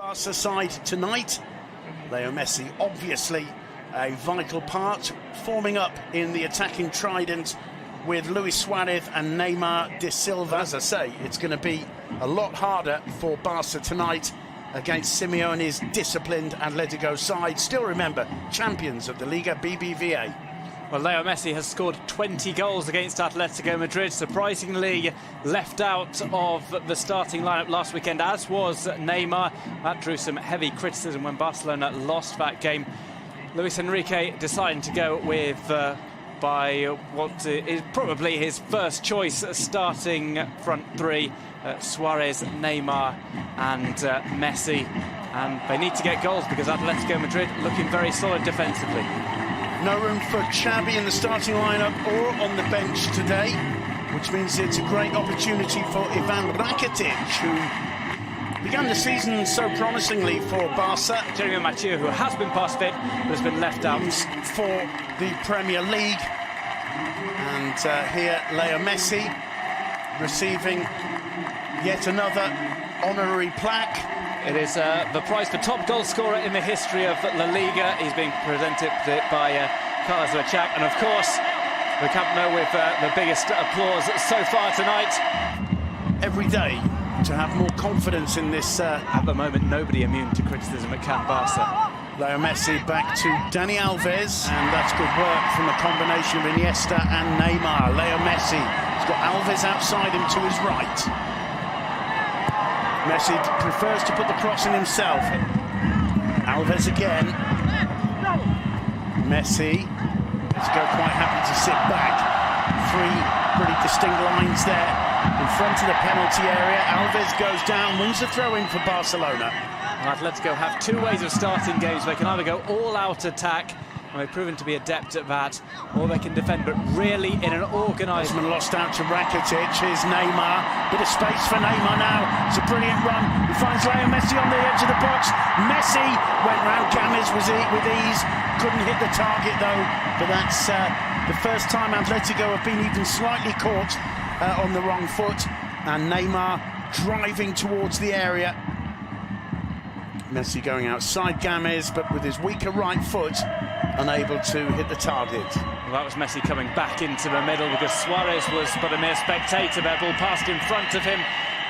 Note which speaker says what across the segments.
Speaker 1: Barca side tonight. Leo Messi, obviously a vital part, forming up in the attacking trident with Luis Suarez and Neymar da Silva. As I say, it's going to be a lot harder for Barca tonight against Simeone's disciplined Atletico side. Still remember, champions of the Liga BBVA.
Speaker 2: Well, Leo Messi has scored 20 goals against Atletico Madrid, surprisingly left out of the starting lineup last weekend, as was Neymar. That drew some heavy criticism when Barcelona lost that game. Luis Enrique deciding to go with, by what is probably his first choice starting front three, Suarez, Neymar and Messi. And they need to get goals because Atletico Madrid looking very solid defensively.
Speaker 1: No room for Xavi in the starting lineup or on the bench today, which means it's a great opportunity for Ivan Rakitic, who began the season so promisingly for Barca.
Speaker 2: Jeremy Mathieu, who has been past fit, but has been left out
Speaker 1: for the Premier League. And here, Leo Messi receiving yet another honorary plaque.
Speaker 2: It is the prize for top goal scorer in the history of La Liga. He's being presented by Carlos Lachak, and of course the Camp Nou with the biggest applause so far tonight.
Speaker 1: Every day to have more confidence in this.
Speaker 2: At the moment, nobody immune to criticism at Camp Barca.
Speaker 1: Leo Messi back to Dani Alves, and that's good work from a combination of Iniesta and Neymar. Leo Messi has got Alves outside him to his right. Messi prefers to put the cross in himself. Alves again. Messi is quite happy to sit back. Three pretty distinct lines there in front of the penalty area. Alves goes down, wins the throw-in for Barcelona.
Speaker 2: Atletico have two ways of starting games. They can either go all-out attack, and they've proven to be adept at that, or they can defend, but really in an organised...
Speaker 1: Lost out to Rakitic. Here's Neymar. Bit of space for Neymar now. It's a brilliant run. He finds Leo Messi on the edge of the box. Messi went round Games with ease. Couldn't hit the target though. But that's the first time Atletico have been even slightly caught on the wrong foot. And Neymar driving towards the area. Messi going outside Games, but with his weaker right foot, unable to hit the target.
Speaker 2: Well, that was Messi coming back into the middle because Suarez was but a mere spectator. That ball passed in front of him.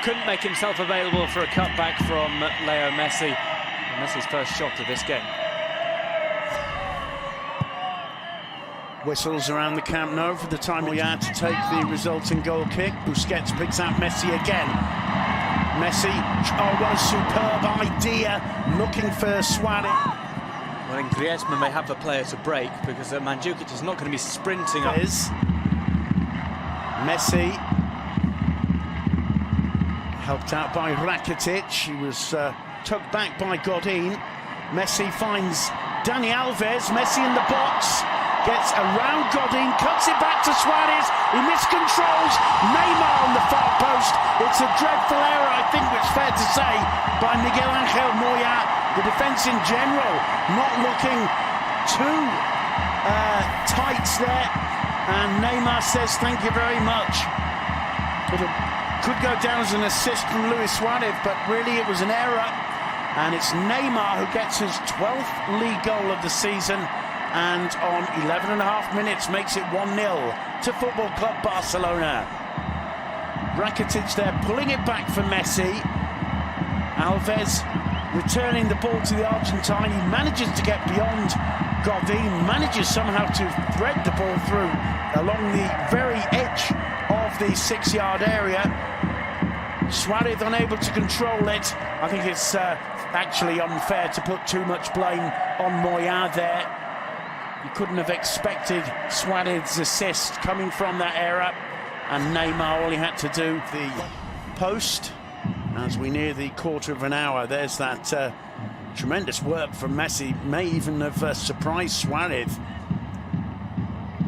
Speaker 2: Couldn't make himself available for a cutback from Leo Messi. And Messi's first shot of this game.
Speaker 1: Whistles around the Camp Nou for the time we had to take the resulting goal kick. Busquets picks out Messi again. Messi, oh, what a superb idea, looking for Suarez.
Speaker 2: Well, in Griezmann, they have the player to break because Mandzukic is not going to be sprinting up.
Speaker 1: Messi, helped out by Rakitic. He was tugged back by Godin. Messi finds Dani Alves. Messi in the box. Gets around Godin, cuts it back to Suarez, he miscontrols, Neymar on the far post. It's a dreadful error, I think it's fair to say, by Miguel Angel Moya. The defence in general not looking too tight there, and Neymar says thank you very much. It could go down as an assist from Luis Suarez, but really it was an error, and it's Neymar who gets his 12th league goal of the season, and on 11.5 minutes makes it 1-0 to Football Club Barcelona. Rakitic there pulling it back for Messi. Alves returning the ball to the Argentine. He manages to get beyond Godin, manages somehow to thread the ball through along the very edge of the 6-yard area. Suarez unable to control it. I think it's actually unfair to put too much blame on Moya there. You couldn't have expected Suarez's assist coming from that error, and Neymar, all he had to do, the post. As we near the quarter of an hour, there's that tremendous work from Messi. May even have surprised Suarez.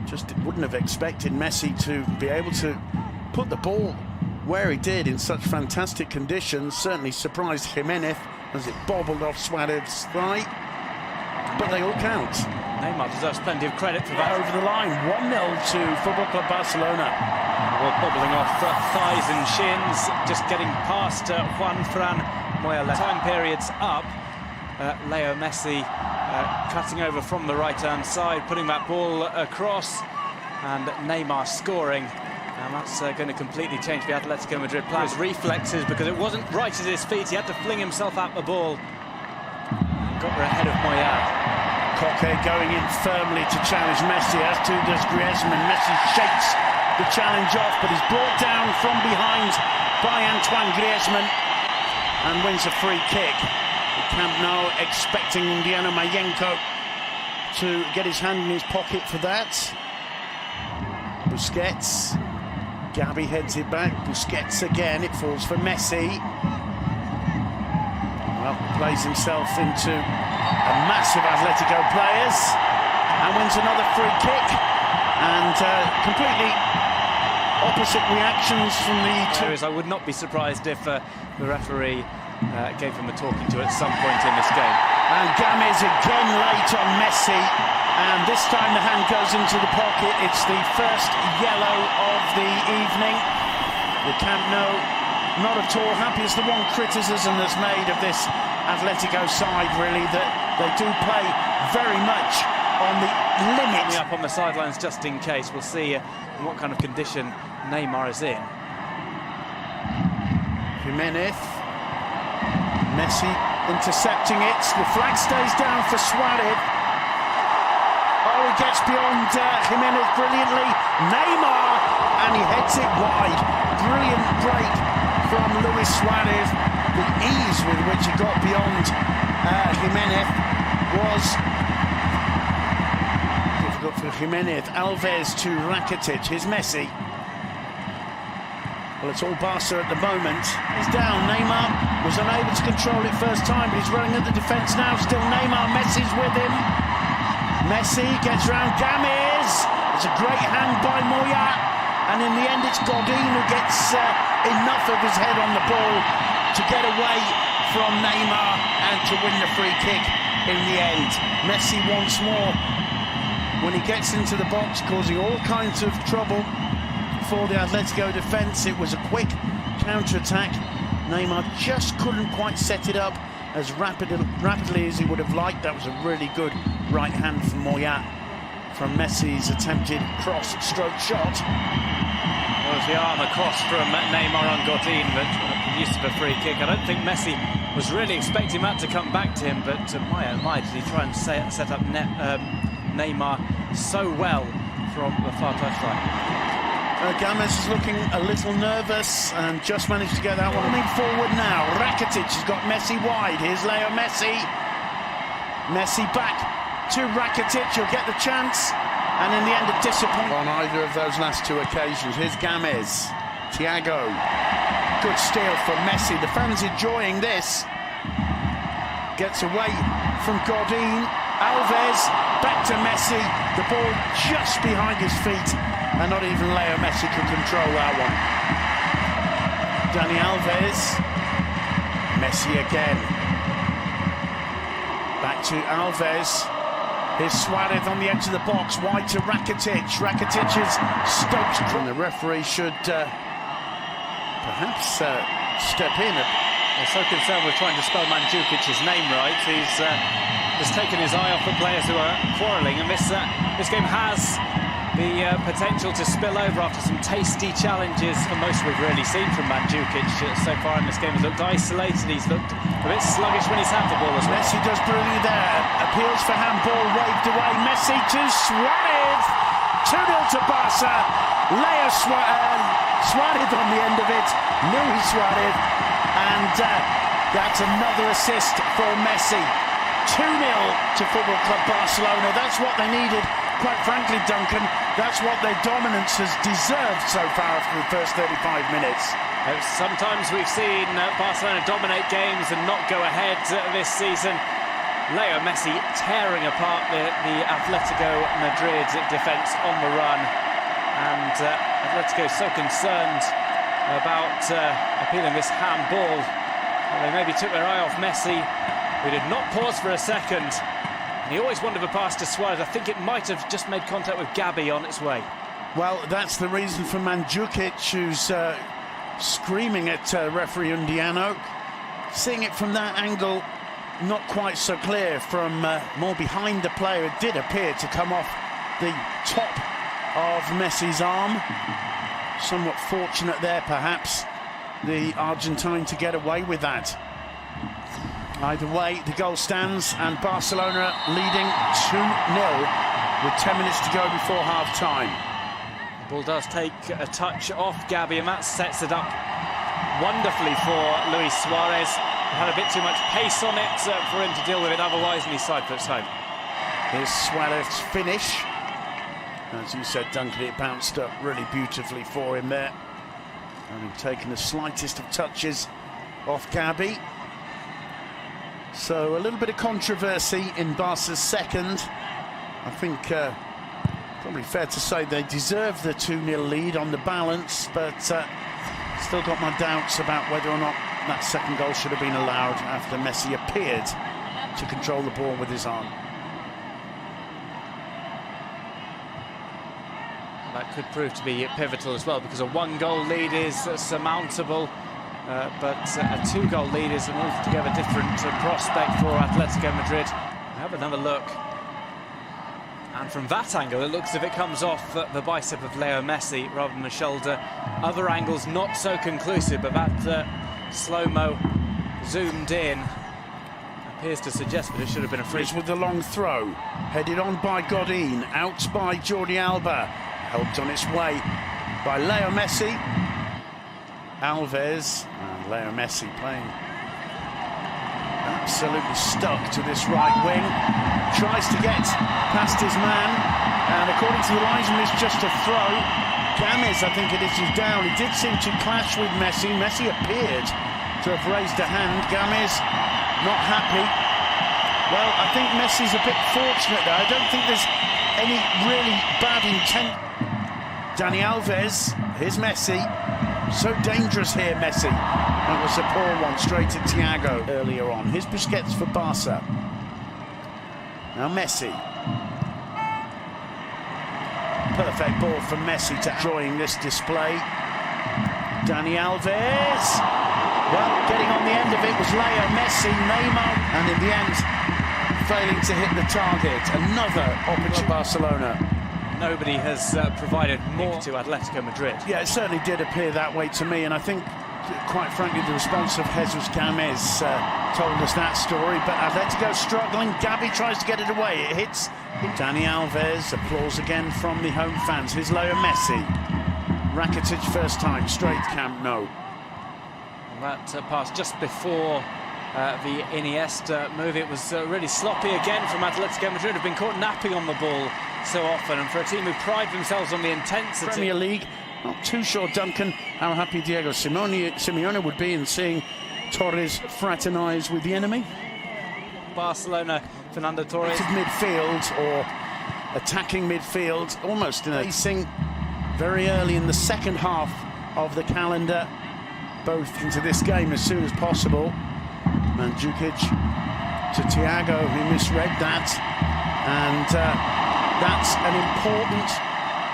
Speaker 1: Just wouldn't have expected Messi to be able to put the ball where he did in such fantastic conditions. Certainly surprised Jimenez as it bobbled off Suarez's thigh. But they all count.
Speaker 2: Neymar deserves plenty of credit for that.
Speaker 1: Over the line, 1-0 to Football Club Barcelona.
Speaker 2: Well, bobbling off thighs and shins, just getting past Juan Fran Moya left. Time period's up. Leo Messi cutting over from the right-hand side, putting that ball across, and Neymar scoring. And that's going to completely change the Atletico Madrid players' reflexes, because it wasn't right at his feet. He had to fling himself at the ball. Got there ahead of Moya.
Speaker 1: Koke going in firmly to challenge Messi, as too does Griezmann. Messi shakes the challenge off, but is brought down from behind by Antoine Griezmann and wins a free kick. The Camp Nou expecting Undiano Mayenko to get his hand in his pocket for that. Busquets. Gabi heads it back. Busquets again. It falls for Messi. Well, plays himself into a massive Atletico players and wins another free kick. And completely opposite reactions from the two.
Speaker 2: I would not be surprised if the referee gave him a talking to at some point in this game.
Speaker 1: And Games again late on Messi, and this time the hand goes into the pocket. It's the first yellow of the evening. The Camp Nou not at all happy. It's the one criticism that's made of this Atletico side, really, that they do play very much on the limit.
Speaker 2: Up on the sidelines just in case. We'll see in what kind of condition Neymar is in.
Speaker 1: Jimenez. Messi intercepting it. The flag stays down for Suarez. Oh, he gets beyond Jimenez brilliantly. Neymar, and he heads it wide. Brilliant break from Luis Suarez. The ease with which he got beyond Jimenez was difficult for Jimenez. Alves to Rakitic. Here's Messi. Well, it's all Barca at the moment. He's down. Neymar was unable to control it first time, but he's running at the defence now. Still Neymar. Messi's with him. Messi gets round Games. It's a great hand by Moya. And in the end, it's Godin who gets enough of his head on the ball to get away from Neymar and to win the free kick in the end. Messi once more, when he gets into the box, causing all kinds of trouble for the Atletico defence. It was a quick counter-attack. Neymar just couldn't quite set it up as rapidly as he would have liked. That was a really good right hand from Moya from Messi's attempted cross-stroke shot.
Speaker 2: Well, the arm across from Neymar on Godin that produced a free kick. I don't think Messi was really expecting that to come back to him, but my, did he try and set up Neymar so well from the far touchline.
Speaker 1: Games is looking a little nervous and just managed to get that one forward now. Rakitic has got Messi wide. Here's Leo Messi. Messi back to Rakitic. He'll get the chance. And in the end, a disappointment on either of those last two occasions. Here's Games. Thiago. Good steal from Messi. The fans enjoying this. Gets away from Godin. Alves back to Messi. The ball just behind his feet. And not even Leo Messi could control that one. Dani Alves. Messi again. Back to Alves. Here's Suarez on the edge of the box. Wide to Rakitic. Rakitic is stoked. And the referee should perhaps step in.
Speaker 2: They're so concerned with trying to spell Mandžukic's name right. He's just taken his eye off the players who are quarrelling. And this game has the potential to spill over after some tasty challenges. For most we've really seen from Mandžukic so far in this game. He's looked isolated, he's looked a bit sluggish when he's had the ball as well.
Speaker 1: Messi does brilliantly there. Appeals for handball, waved away. Messi to Suarez. 2-0 to Barca. Leo Suarez on the end of it. Luis Suarez. And that's another assist for Messi. 2-0 to Football Club Barcelona. That's what they needed. Quite frankly, Duncan, that's what their dominance has deserved so far after the first 35 minutes.
Speaker 2: Sometimes we've seen Barcelona dominate games and not go ahead this season. Leo Messi tearing apart the Atletico Madrid defence on the run. And Atletico so concerned about appealing this handball. They maybe took their eye off Messi, who did not pause for a second. He always wanted a pass to Suarez. I think it might have just made contact with Gabi on its way.
Speaker 1: Well, that's the reason for Mandžukic, who's screaming at referee Undiano. Seeing it from that angle, not quite so clear. From more behind the player, it did appear to come off the top of Messi's arm. Somewhat fortunate there, perhaps, the Argentine to get away with that. Either way, the goal stands, and Barcelona leading 2-0 with 10 minutes to go before half-time.
Speaker 2: The ball does take a touch off Gabi, and that sets it up wonderfully for Luis Suarez. He had a bit too much pace on it for him to deal with it otherwise, and he side puts home.
Speaker 1: Here's Suarez's finish. As you said, Duncan, it bounced up really beautifully for him there. Having taken the slightest of touches off Gabi. So a little bit of controversy in Barca's second. I think probably fair to say they deserve the 2-0 lead on the balance, but still got my doubts about whether or not that second goal should have been allowed after Messi appeared to control the ball with his arm.
Speaker 2: That could prove to be pivotal as well, because a one-goal lead is surmountable, but a two-goal lead is an altogether different prospect for Atletico Madrid. Have another look. And from that angle, it looks as if it comes off the bicep of Leo Messi rather than the shoulder. Other angles not so conclusive, but that slow-mo zoomed in appears to suggest that it should have been a free.
Speaker 1: With the long throw, headed on by Godin, out by Jordi Alba, helped on its way by Leo Messi. Alves and Leo Messi playing absolutely stuck to this right wing. Tries to get past his man, and according to the linesman, it's just a throw. Games, I think it is down. He did seem to clash with Messi. Messi appeared to have raised a hand. Games not happy. Well, I think Messi's a bit fortunate there. I don't think there's any really bad intent. Dani Alves, here's Messi. So dangerous here, Messi. That was a poor one, straight to Thiago earlier on. Here's Busquets for Barca. Now Messi. Perfect ball from Messi to enjoying this display. Dani Alves. Well, getting on the end of it was Leo Messi, Neymar, and in the end, failing to hit the target. Another opportunity for Barcelona.
Speaker 2: Nobody has provided more to Atletico Madrid.
Speaker 1: Yeah, it certainly did appear that way to me, and I think, quite frankly, the response of Jesus Games told us that story. But Atletico struggling. Gabi tries to get it away. It hits Dani Alves. Applause again from the home fans. Here's Leo Messi. Rakitic first time, straight Camp Nou.
Speaker 2: That pass just before the Iniesta move. It was really sloppy again from Atletico Madrid. Have been caught napping on the ball so often, and for a team who pride themselves on the intensity.
Speaker 1: Premier League, not too sure, Duncan, how happy Diego Simeone would be in seeing Torres fraternise with the enemy.
Speaker 2: Barcelona, Fernando Torres.
Speaker 1: Midfield or attacking midfield, almost racing very early in the second half of the calendar, both into this game as soon as possible. Mandzukic to Thiago, who misread that, and that's an important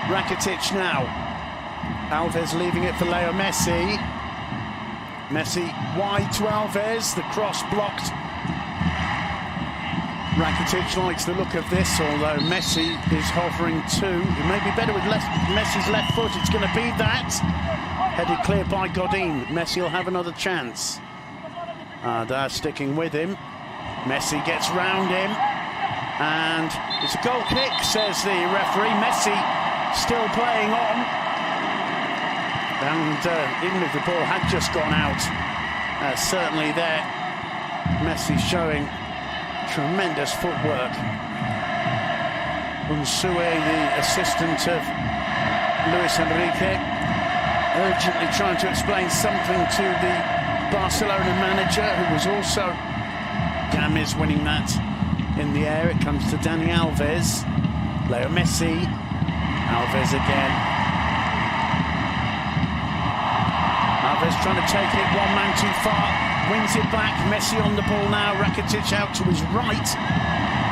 Speaker 1: Rakitic now. Alves leaving it for Leo Messi. Messi wide to Alves, the cross blocked. Rakitic likes the look of this, although Messi is hovering too. It may be better with Messi's left foot, it's going to be that. Headed clear by Godin. Messi will have another chance. They're sticking with him. Messi gets round him, and it's a goal kick, says the referee. Messi still playing on, and even if the ball had just gone out, certainly there Messi showing tremendous footwork. Unsue, the assistant of Luis Enrique, urgently trying to explain something to the Barcelona manager, who was also Games winning that in the air. It comes to Dani Alves. Leo Messi. Alves again. Alves trying to take it, one man too far. Wins it back. Messi on the ball now. Rakitic out to his right.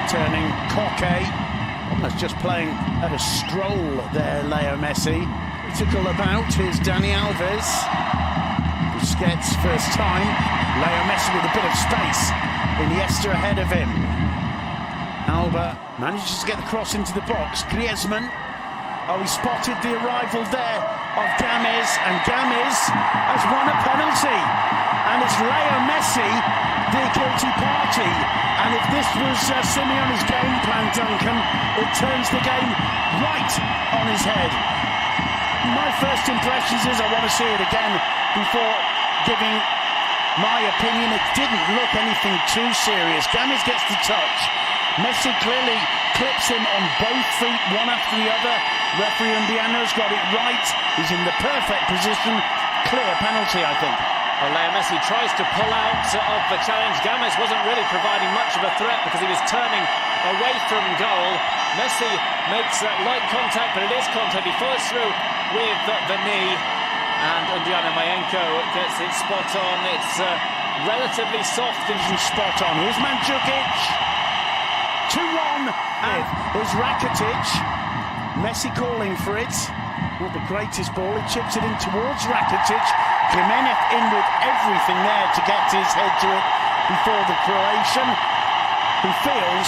Speaker 1: Turning Koke. Almost just playing at a stroll there, Leo Messi. Critical about. Here's Dani Alves. Busquets, first time. Leo Messi with a bit of space. Iniesta ahead of him. Alba manages to get the cross into the box. Griezmann. Oh, he spotted the arrival there of Games, and Games has won a penalty. And it's Leo Messi, the guilty party. And if this was Simeone's game plan, Duncan, it turns the game right on his head. My first impressions is I want to see it again before giving my opinion. It didn't look anything too serious. Games gets the touch. Messi clearly clips him on both feet, one after the other. Referee Undiano's got it right. He's in the perfect position. Clear penalty, I think.
Speaker 2: Well, Leo Messi tries to pull out of the challenge. Games wasn't really providing much of a threat because he was turning away from goal. Messi makes light contact, but it is contact. He follows through with the knee, and Undiano Mayenko gets it spot on. It's relatively soft and
Speaker 1: spot on. Here's Mandzukic. 2-1. Here's Rakitic. Messi calling for it. Not the greatest ball. He chips it in towards Rakitic. Jimenez in with everything there to get his head to it before the Croatian, who feels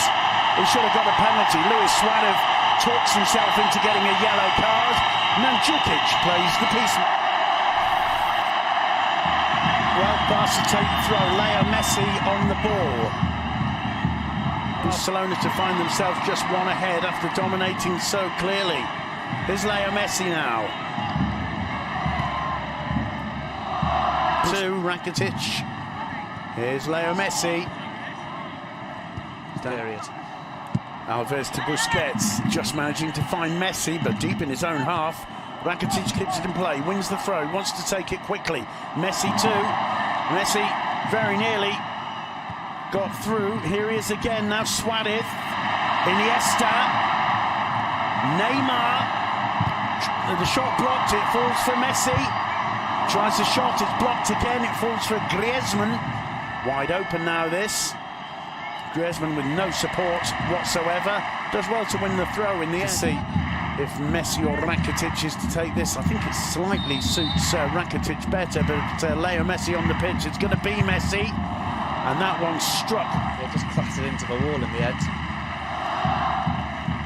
Speaker 1: he should have got a penalty. Luis Suarez talks himself into getting a yellow card. Mandzukic plays the piece. Well, Barca take throw. Leo Messi on the ball. Barcelona to find themselves just one ahead after dominating so clearly. Here's Leo Messi now. To Rakitic. Here's Leo Messi.
Speaker 2: period.
Speaker 1: Alves to Busquets, just managing to find Messi, but deep in his own half. Rakitic keeps it in play, wins the throw, wants to take it quickly. Messi too. Messi very nearly got through. Here he is again now. Suarez, Iniesta, Neymar. The shot blocked, it falls for Messi. Tries the shot, it's blocked again, it falls for Griezmann. Wide open now this. Griezmann with no support whatsoever. Does well to win the throw in the end. See if Messi or Rakitic is to take this. I think it slightly suits Rakitic better, but Leo Messi on the pitch. It's going to be Messi. And that one struck.
Speaker 2: It just clattered into the wall in the end.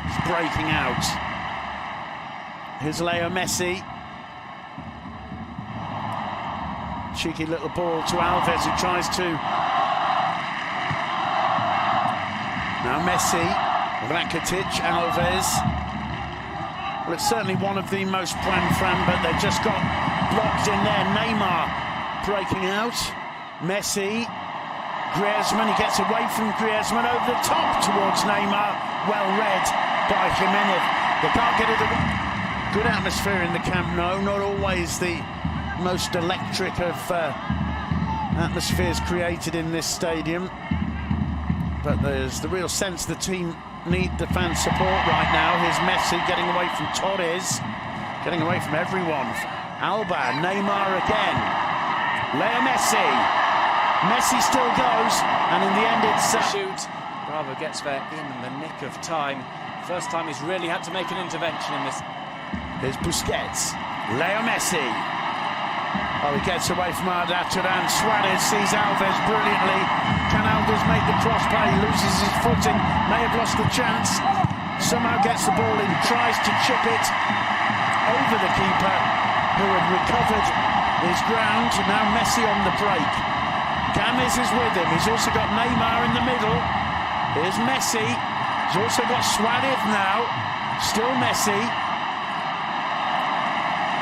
Speaker 1: It's breaking out. Here's Leo Messi. Cheeky little ball to Alves, who tries to. Now Messi, Rakitic, Alves. Well, it's certainly one of the most fran, but they've just got blocked in there. Neymar breaking out. Messi, Griezmann, he gets away from Griezmann, over the top towards Neymar. Well read by Jimenez. They can't get it away. Good atmosphere in the Camp Nou, not always the most electric of atmospheres created in this stadium. But there's the real sense the team need the fan support right now. Here's Messi getting away from Torres, getting away from everyone. Alba, Neymar again. Leo Messi. Messi still goes, and in the end it's
Speaker 2: shoot. Bravo gets there in the nick of time. First time he's really had to make an intervention in this.
Speaker 1: Here's Busquets. Leo Messi. Oh, he gets away from Arda Turan. Suarez sees Alves brilliantly. Can Alves make the cross play? Loses his footing. May have lost the chance. Somehow gets the ball in. Tries to chip it over the keeper, who had recovered his ground. Now Messi on the break. Games is with him. He's also got Neymar in the middle. Here's Messi. He's also got Suarez now. Still Messi.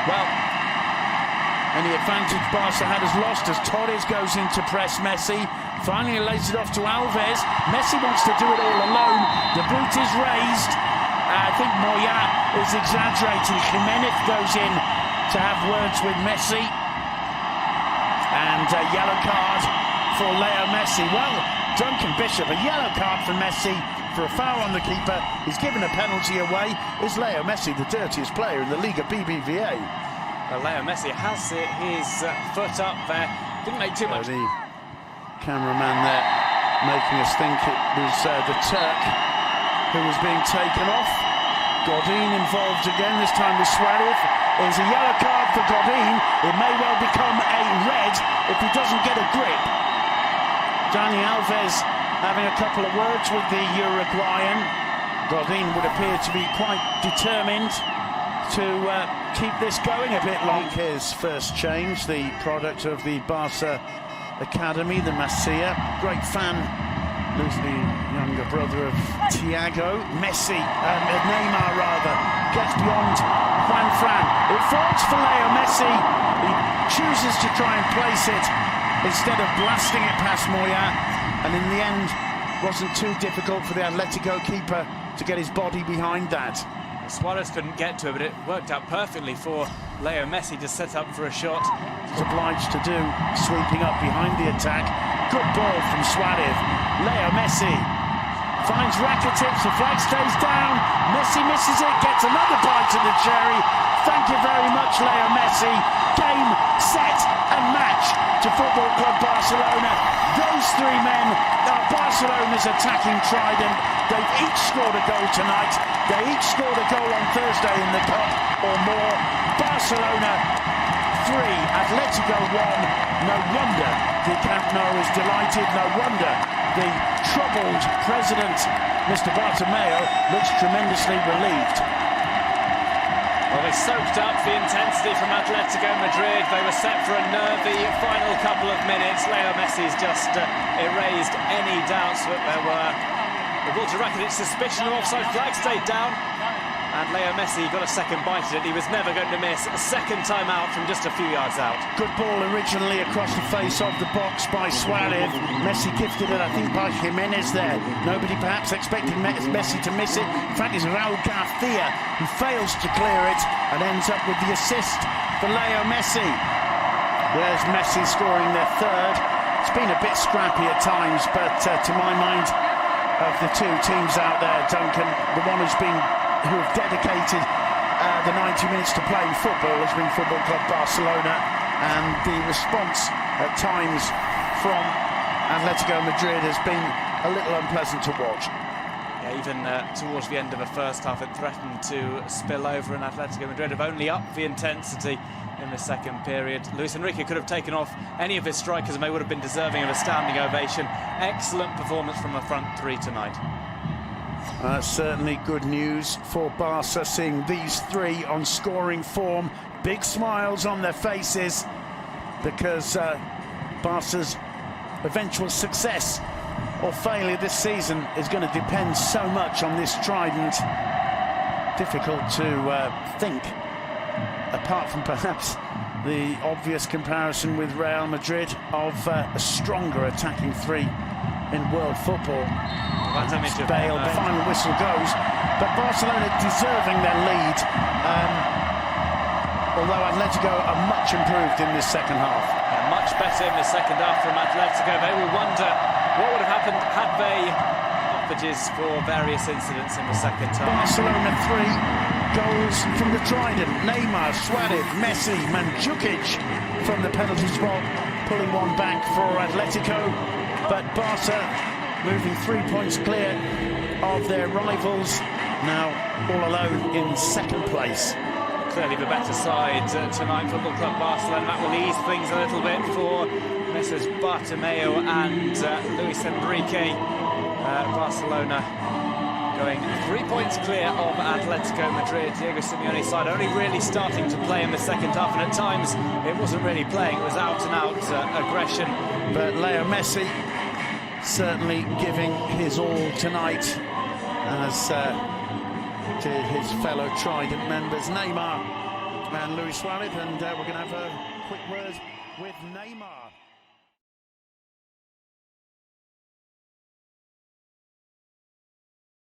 Speaker 1: Well, any advantage Barca had is lost as Torres goes in to press Messi. Finally lays it off to Alves. Messi wants to do it all alone. The boot is raised. I think Moya is exaggerating. Jimenez goes in to have words with Messi. And a yellow card for Leo Messi. Well, Duncan Bishop, a yellow card for Messi for a foul on the keeper. He's given a penalty away. Is Leo Messi the dirtiest player in the Liga BBVA?
Speaker 2: Well, Leo Messi has his foot up there. Didn't make too much.
Speaker 1: The cameraman there making us think it was the Turk who was being taken off. Godin involved again, this time with Suarez. There's a yellow card for Godin. It may well become a red if he doesn't get a grip. Dani Alves having a couple of words with the Uruguayan. Godin would appear to be quite determined to keep this going a bit long. His first change, the product of the Barca Academy, the Masia. Great fan. Who's the younger brother of Thiago. Messi, Neymar rather, gets beyond Fran. It falls for Leo Messi. He chooses to try and place it instead of blasting it past Moya. And in the end, wasn't too difficult for the Atletico keeper to get his body behind that.
Speaker 2: Suarez couldn't get to it, but it worked out perfectly for Leo Messi to set up for a shot.
Speaker 1: He's obliged to do, sweeping up behind the attack. Good ball from Suarez. Leo Messi finds Rakitic, the flag stays down. Messi misses it, gets another bite of the cherry. Thank you very much, Leo Messi. Game, set and match to Football Club Barcelona. Those three men are Barcelona's attacking trident. They've each scored a goal tonight. They each scored a goal on Thursday in the Cup or more. Barcelona 3, Atletico 1. No wonder the Camp Nou is delighted. No wonder the troubled president, Mr. Bartomeu, looks tremendously relieved.
Speaker 2: Well, they soaked up the intensity from Atletico Madrid. They were set for a nervy final couple of minutes. Leo Messi's just erased any doubts that there were. The ball to Rakitic, suspicion of offside, flag stayed down. And Leo Messi got a second bite at it. He was never going to miss a second time out from just a few yards out.
Speaker 1: Good ball originally across the face of the box by Suarez. Messi gifted it, I think, by Jimenez there. Nobody perhaps expected Messi to miss it. In fact, it's Raul Garcia who fails to clear it and ends up with the assist for Leo Messi. There's Messi scoring their third. It's been a bit scrappy at times, but to my mind, of the two teams out there, Duncan, the one who have dedicated the 90 minutes to playing football has been Football Club Barcelona, and the response at times from Atletico Madrid has been a little unpleasant to watch.
Speaker 2: Yeah, even towards the end of the first half, it threatened to spill over, and Atletico Madrid have only upped the intensity in the second period. Luis Enrique could have taken off any of his strikers and they would have been deserving of a standing ovation. Excellent performance from the front three tonight.
Speaker 1: Certainly good news for Barca, seeing these three on scoring form. Big smiles on their faces, because Barca's eventual success or failure this season is going to depend so much on this trident. Difficult to think, apart from perhaps the obvious comparison with Real Madrid, of a stronger attacking three in world football. Bale, the final whistle goes, but Barcelona deserving their lead, although Atletico are much improved in this second half.
Speaker 2: Yeah, much better in the second half from Atletico. They will wonder what would have happened had they stoppages for various incidents in the second half.
Speaker 1: Barcelona 3 goals from the trident. Neymar, Suarez, Messi, Mandzukic from the penalty spot, pulling one back for Atletico. But Barca moving 3 points clear of their rivals, now all alone in second place.
Speaker 2: Clearly the better side tonight, Football Club Barcelona. That will ease things a little bit for Messrs Bartomeu and Luis Enrique. Barcelona going 3 points clear of Atletico Madrid. Diego Simeone's side only really starting to play in the second half, and at times it wasn't really playing, it was out and out aggression.
Speaker 1: But Leo Messi certainly giving his all tonight, as to his fellow trident members Neymar and Luis Suarez. And we're going to have a quick word with Neymar.